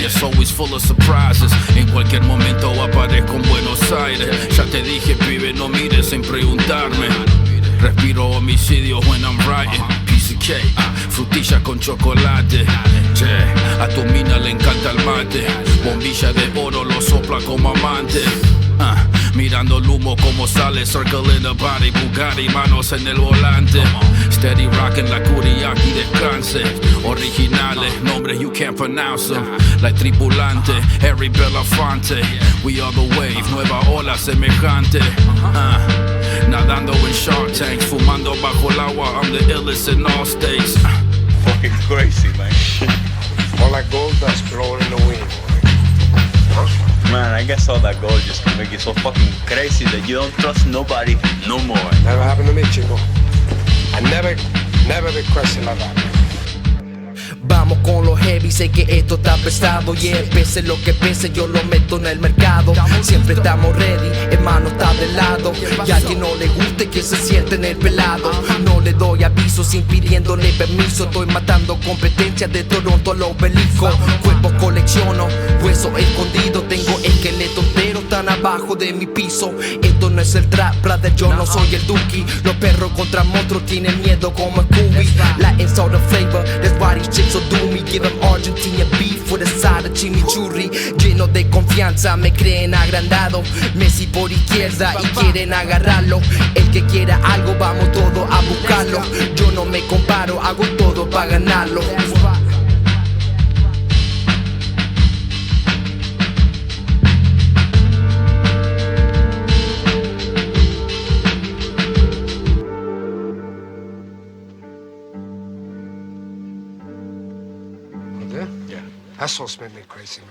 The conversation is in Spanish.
is always full of surprises. En cualquier momento aparezco en Buenos Aires. Ya te dije, pibe, no mires sin preguntarme. Respiro homicidios when I'm writing. Piece of cake, frutilla con chocolate. A tu mina le encanta el mate. Bombilla de oro lo sopla como amante. Mirando el humo como sale, circle in the body, Bugatti, manos en el volante. Steady rockin' la Kuriaki, descanse. Originales, nombres you can't pronounce them. Like tripulante, Harry Belafonte. We are the wave, nueva ola semejante. Nadando en Shark Tanks, fumando bajo el agua, I'm the illest in all states. Fucking crazy, man. All that gold dust blowing in the wind. Man, I guess all that gold just can make you so fucking crazy that you don't trust nobody no more. Never happened to me, chico. I never been crazy like that. Vamos con lo heavy, sé que esto está pesado. Yeah, pese lo que pese, yo lo meto en el mercado. Siempre estamos ready, hermano está de lado. Y a quien no le guste que se siente en el pelado. No le doy avisos impidiéndole permiso. Estoy matando competencia de Toronto al obelisco. Cuerpo colecciono, hueso escondido. Tengo esqueletos enteros tan abajo de mi piso. Esto no es el trap, brother, yo no soy el Dookie. Los perros contra monstruos tienen miedo como Scooby. Latin soda flavor, that's why these chicks so do me. Give them Argentina beef with a side of chimichurri. Lleno de confianza, me creen agrandado. Messi por izquierda y quieren agarrarlo. El que quiera algo, vamos todos a buscarlo. Yo no me comparo, hago todo para ganarlo. Yeah. That sauce made me crazy, man.